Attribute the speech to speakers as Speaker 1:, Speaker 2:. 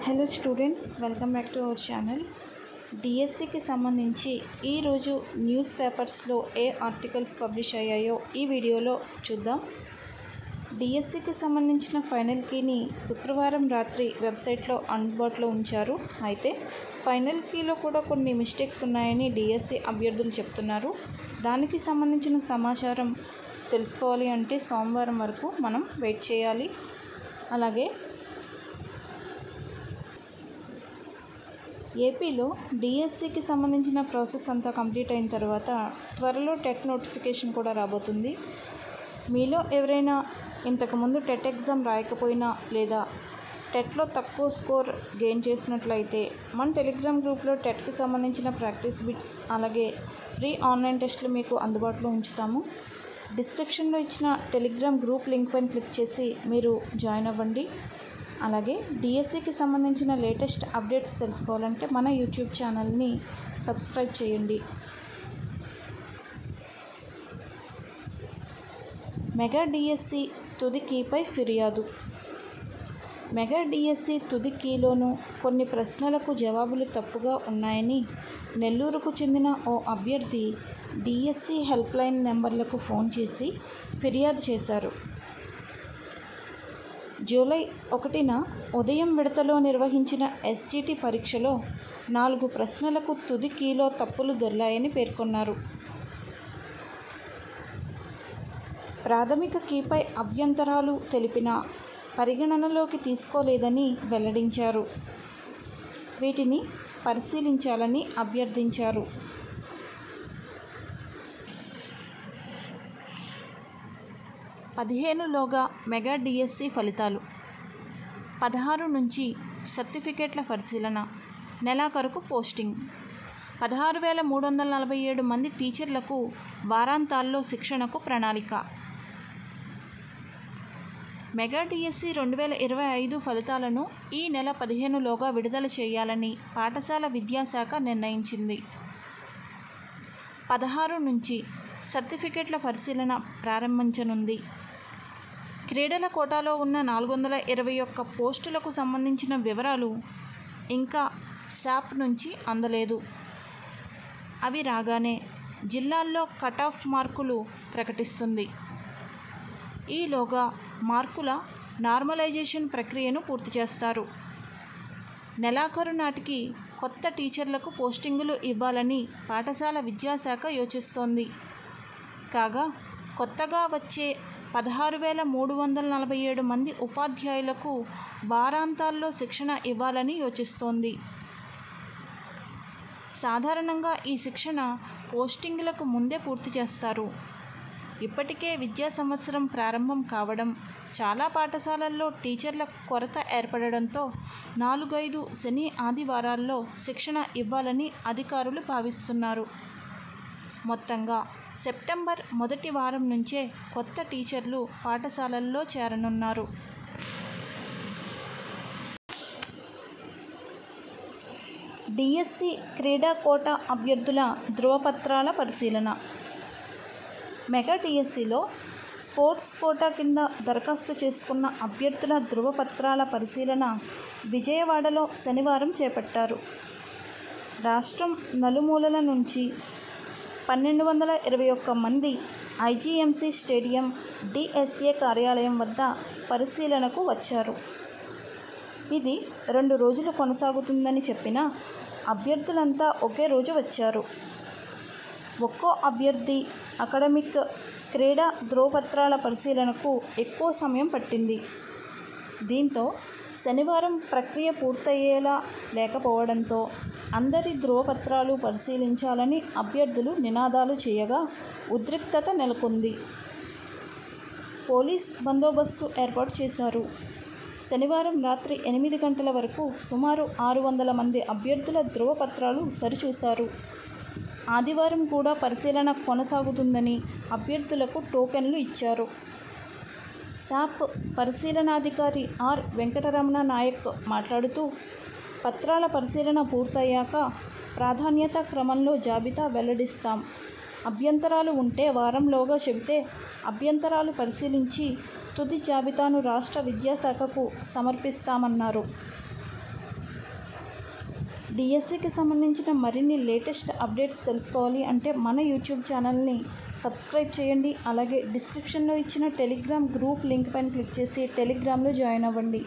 Speaker 1: Hello students, welcome back to our channel. డిఎస్సికి సంబంధించి ఈరోజు న్యూస్ పేపర్స్లో ఏ ఆర్టికల్స్ పబ్లిష్ అయ్యాయో ఈ వీడియోలో చూద్దాం. డిఎస్సికి సంబంధించిన ఫైనల్ కీని శుక్రవారం రాత్రి వెబ్సైట్లో అందుబాటులో ఉంచారు. అయితే ఫైనల్ కీలో కూడా కొన్ని మిస్టేక్స్ ఉన్నాయని డిఎస్సి అభ్యర్థులు చెప్తున్నారు. దానికి సంబంధించిన సమాచారం తెలుసుకోవాలి అంటే సోమవారం వరకు మనం వెయిట్ చేయాలి. అలాగే ఏపీలో డిఎస్సికి సంబంధించిన ప్రాసెస్ అంతా కంప్లీట్ అయిన తర్వాత త్వరలో టెట్ నోటిఫికేషన్ కూడా రాబోతుంది. మీలో ఎవరైనా ఇంతకుముందు టెట్ ఎగ్జామ్ రాయకపోయినా లేదా టెట్లో తక్కువ స్కోర్ గెయిన్ చేసినట్లయితే మన టెలిగ్రామ్ గ్రూప్లో టెట్కి సంబంధించిన ప్రాక్టీస్ బిట్స్ అలాగే ఫ్రీ ఆన్లైన్ టెస్టులు మీకు అందుబాటులో ఉంచుతాము. డిస్క్రిప్షన్లో ఇచ్చిన టెలిగ్రామ్ గ్రూప్ లింక్ పైన క్లిక్ చేసి మీరు జాయిన్ అవ్వండి. అలాగే డిఎస్సికి సంబంధించిన లేటెస్ట్ అప్డేట్స్ తెలుసుకోవాలంటే మన యూట్యూబ్ ఛానల్ని సబ్స్క్రైబ్ చేయండి. మెగా డిఎస్సి తుది కీపై ఫిర్యాదు. మెగా డిఎస్సి తుది కీలోనూ కొన్ని ప్రశ్నలకు జవాబులు తప్పుగా ఉన్నాయని నెల్లూరుకు చెందిన ఓ అభ్యర్థి డిఎస్సి హెల్ప్ లైన్ నెంబర్లకు ఫోన్ చేసి ఫిర్యాదు చేశారు. జూలై 1న ఉదయం విడతలో నిర్వహించిన ఎస్జిటి పరీక్షలో 4 ప్రశ్నలకు తుది కీలో తప్పులు దొర్లాయని పేర్కొన్నారు. ప్రాథమిక కీపై అభ్యంతరాలు తెలిపినా పరిగణనలోకి తీసుకోలేదని వెల్లడించారు. వీటిని పరిశీలించాలని అభ్యర్థించారు. లోగా మెగా డిఎస్సి ఫలితాలు. 16 నుంచి సర్టిఫికేట్ల పరిశీలన, నెలాఖరుకు పోస్టింగ్. 16,347 మంది టీచర్లకు వారాంతాల్లో శిక్షణకు ప్రణాళిక. మెగా డిఎస్సి 2025 ఫలితాలను ఈ నెల 15లోగా విడుదల చేయాలని పాఠశాల విద్యాశాఖ నిర్ణయించింది. 16 నుంచి సర్టిఫికేట్ల పరిశీలన ప్రారంభించనుంది. క్రీడల కోటాలో ఉన్న 421 పోస్టులకు సంబంధించిన వివరాలు ఇంకా శాప్ నుంచి అందలేదు. అవి రాగానే జిల్లాల్లో కటాఫ్ మార్కులు ప్రకటిస్తుంది. ఈలోగా మార్కుల నార్మలైజేషన్ ప్రక్రియను పూర్తి చేస్తారు. నెలాఖరు నాటికి కొత్త టీచర్లకు పోస్టింగులు ఇవ్వాలని పాఠశాల విద్యాశాఖ యోచిస్తోంది. కాగా కొత్తగా వచ్చే 16,347 మంది ఉపాధ్యాయులకు వారాంతాల్లో శిక్షణ ఇవ్వాలని యోచిస్తోంది. సాధారణంగా ఈ శిక్షణ పోస్టింగులకు ముందే పూర్తి చేస్తారు. ఇప్పటికే విద్యా సంవత్సరం ప్రారంభం కావడం, చాలా పాఠశాలల్లో టీచర్ల కొరత ఏర్పడడంతో 4-5 శని ఆదివారాల్లో శిక్షణ ఇవ్వాలని అధికారులు భావిస్తున్నారు. మొత్తంగా సెప్టెంబర్ మొదటి వారం నుంచే కొత్త టీచర్లు పాఠశాలల్లో చేరనున్నారు. డిఎస్సి క్రీడా కోటా అభ్యర్థుల ధృవపత్రాల పరిశీలన. మెగా డిఎస్సిలో స్పోర్ట్స్ కోటా కింద దరఖాస్తు చేసుకున్న అభ్యర్థుల ధృవపత్రాల పరిశీలన విజయవాడలో శనివారం చేపట్టారు. రాష్ట్రం నలుమూలల నుంచి 1,221 మంది ఐజీఎంసీ స్టేడియం డిఎస్ఏ కార్యాలయం వద్ద పరిశీలనకు వచ్చారు. ఇది 2 రోజులు కొనసాగుతుందని చెప్పిన అభ్యర్థులంతా ఒకే రోజు వచ్చారు. ఒక్కో అభ్యర్థి అకాడమిక్, క్రీడా ధృవపత్రాల పరిశీలనకు ఎక్కువ సమయం పట్టింది. దీంతో శనివారం ప్రక్రియ పూర్తయ్యేలా లేకపోవడంతో అందరి ధృవపత్రాలు పరిశీలించాలని అభ్యర్థులు నినాదాలు చేయగా ఉద్రిక్తత నెలకొంది. పోలీస్ బందోబస్తు ఏర్పాటు చేశారు. శనివారం రాత్రి 8 గంటల వరకు సుమారు 600 మంది అభ్యర్థుల ధృవపత్రాలు సరిచూశారు. ఆదివారం కూడా పరిశీలన కొనసాగుతుందని అభ్యర్థులకు టోకెన్లు ఇచ్చారు. శాప్ పరిశీలనాధికారి ఆర్ వెంకటరమణ నాయక్ మాట్లాడుతూ, పత్రాల పరిశీలన పూర్తయ్యాక ప్రాధాన్యత క్రమంలో జాబితా వెల్లడిస్తాం. అభ్యంతరాలు ఉంటే వారంలోగా చెబితే అభ్యంతరాలు పరిశీలించి తుది జాబితాను రాష్ట్ర విద్యాశాఖకు సమర్పిస్తామన్నారు. డిఎస్సికి సంబంధించిన మరిన్ని లేటెస్ట్ అప్డేట్స్ తెలుసుకోవాలి అంటే మన యూట్యూబ్ ఛానల్ని సబ్స్క్రైబ్ చేయండి. అలాగే డిస్క్రిప్షన్లో ఇచ్చిన టెలిగ్రామ్ గ్రూప్ లింక్ పైన క్లిక్ చేసి టెలిగ్రామ్లో జాయిన్ అవ్వండి.